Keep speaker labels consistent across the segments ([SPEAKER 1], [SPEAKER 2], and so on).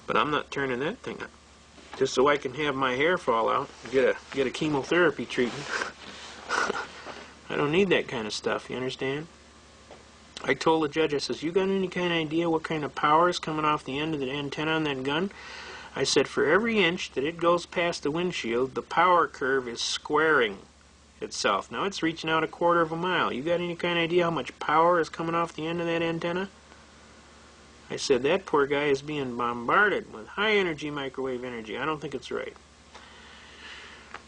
[SPEAKER 1] But I'm not turning that thing up just so I can have my hair fall out and get a chemotherapy treatment. I don't need that kind of stuff, you understand? I told the judge, I says, you got any kind of idea what kind of power is coming off the end of the antenna on that gun? I said, for every inch that it goes past the windshield, the power curve is squaring itself. Now it's reaching out 1/4 of a mile. You got any kind of idea how much power is coming off the end of that antenna? I said, that poor guy is being bombarded with high energy microwave energy. I don't think it's right.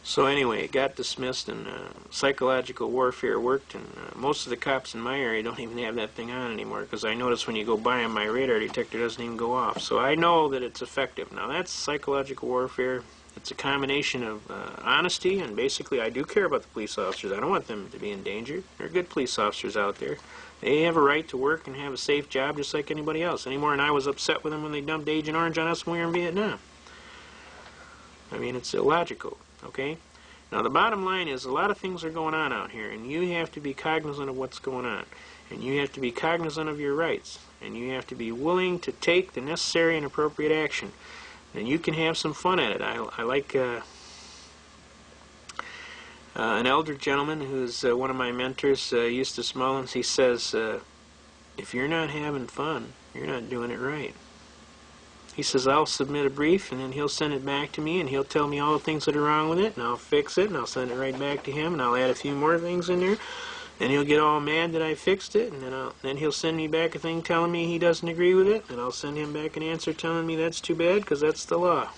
[SPEAKER 1] So anyway, it got dismissed, and psychological warfare worked, and most of the cops in my area don't even have that thing on anymore, because I notice when you go by on my radar detector, it doesn't even go off. So I know that it's effective. Now that's psychological warfare. It's a combination of honesty, and basically I do care about the police officers. I don't want them to be in danger. There are good police officers out there. They have a right to work and have a safe job just like anybody else. Any more than I was upset with them when they dumped Agent Orange on us when we were in Vietnam. I mean, it's illogical, okay? Now, the bottom line is a lot of things are going on out here, and you have to be cognizant of what's going on. And you have to be cognizant of your rights. And you have to be willing to take the necessary and appropriate action. And you can have some fun at it. I like an elder gentleman who's one of my mentors, Eustace Mullins. He says, if you're not having fun, you're not doing it right. He says, I'll submit a brief, and then he'll send it back to me, and he'll tell me all the things that are wrong with it, and I'll fix it, and I'll send it right back to him, and I'll add a few more things in there, and he'll get all mad that I fixed it, and then he'll send me back a thing telling me he doesn't agree with it, and I'll send him back an answer telling me that's too bad, because that's the law.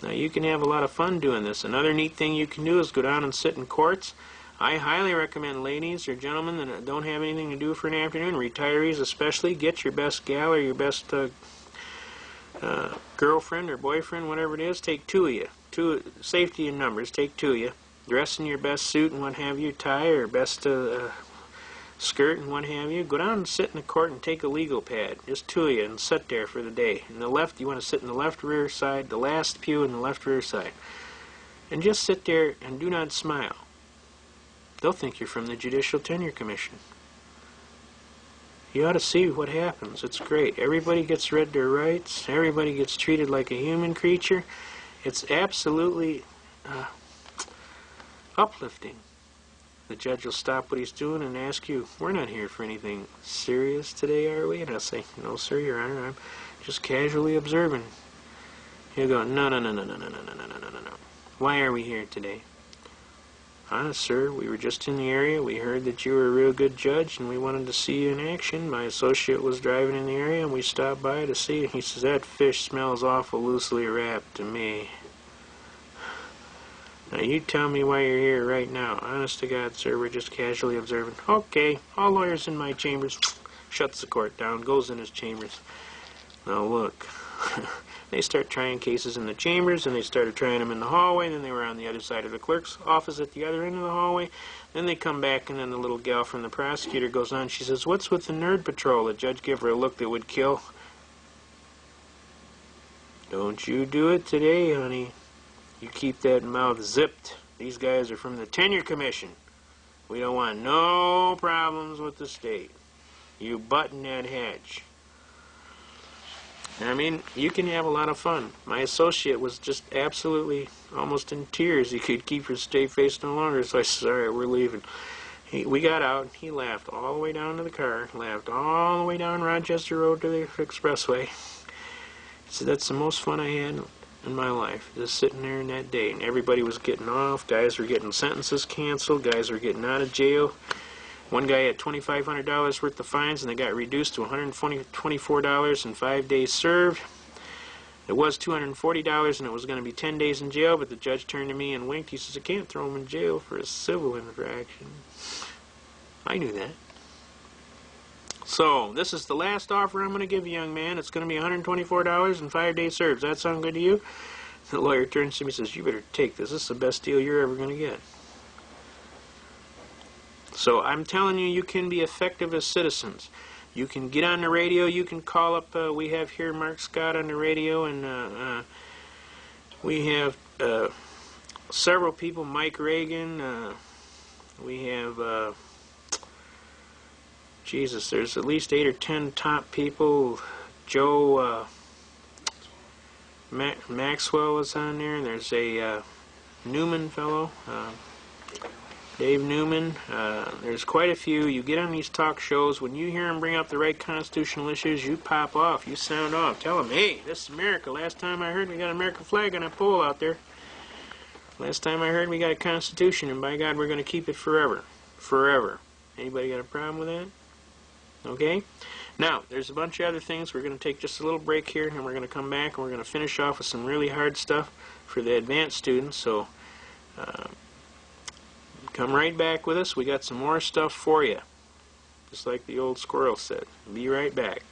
[SPEAKER 1] Now, you can have a lot of fun doing this. Another neat thing you can do is go down and sit in courts. I highly recommend ladies or gentlemen that don't have anything to do for an afternoon, retirees especially, get your best gal or your best girlfriend or boyfriend, whatever it is, take 2 of you. Safety in numbers, take 2 of you. Dress in your best suit and what have you, tie or best skirt and what have you. Go down and sit in the court and take a legal pad, just 2 of you, and sit there for the day. In the left, you want to sit in the left rear side, the last pew in the left rear side. And just sit there and do not smile. They'll think you're from the Judicial Tenure Commission. You ought to see what happens. It's great. Everybody gets read their rights. Everybody gets treated like a human creature. It's absolutely uplifting. The judge will stop what he's doing and ask you, we're not here for anything serious today, are we? And I'll say, no, sir, Your Honor, I'm just casually observing. He'll go, no. Why are we here today? Honest, sir, we were just in the area. We heard that you were a real good judge, and we wanted to see you in action. My associate was driving in the area, and we stopped by to see you. He says, that fish smells awful loosely wrapped to me. Now, you tell me why you're here right now. Honest to God, sir, we're just casually observing. Okay, all lawyers in my chambers. Shuts the court down, goes in his chambers. Now, look. They start trying cases in the chambers, and they started trying them in the hallway, and then they were on the other side of the clerk's office at the other end of the hallway. Then they come back, and then the little gal from the prosecutor goes on. She says, what's with the Nerd Patrol? The judge gave her a look that would kill. Don't you do it today, honey. You keep that mouth zipped. These guys are from the Tenure Commission. We don't want no problems with the state. You button that hatch. I mean, you can have a lot of fun. My associate was just absolutely almost in tears. He could keep his straight face no longer, so I said, all right, we're leaving. We got out. He laughed all the way down to the car, laughed all the way down Rochester Road to the expressway. He said, that's the most fun I had in my life, just sitting there in that day. And everybody was getting off. Guys were getting sentences canceled. Guys were getting out of jail. One guy had $2,500 worth of fines, and they got reduced to $124 and 5 days served. It was $240, and it was going to be 10 days in jail, but the judge turned to me and winked. He says, I can't throw him in jail for a civil infraction. I knew that. So, this is the last offer I'm going to give you, young man. It's going to be $124 and 5 days served. Does that sound good to you? The lawyer turns to me and says, you better take this. This is the best deal you're ever going to get. So I'm telling you, you can be effective as citizens. You can get on the radio. You can call up. We have here Mark Scott on the radio, and we have several people. Mike Reagan. We have Jesus. There's at least 8 or 10 top people. Joe Maxwell is on there. There's a Newman fellow, Dave Newman. There's quite a few. You get on these talk shows, when you hear them bring up the right constitutional issues, you pop off, you sound off. Tell them, hey, this is America. Last time I heard we got an American flag on a pole out there. Last time I heard we got a constitution, and by God, we're going to keep it forever. Forever. Anybody got a problem with that? Okay? Now, there's a bunch of other things. We're going to take just a little break here, and we're going to come back, and we're going to finish off with some really hard stuff for the advanced students. So, come right back with us. We got some more stuff for you. Just like the old squirrel said. Be right back.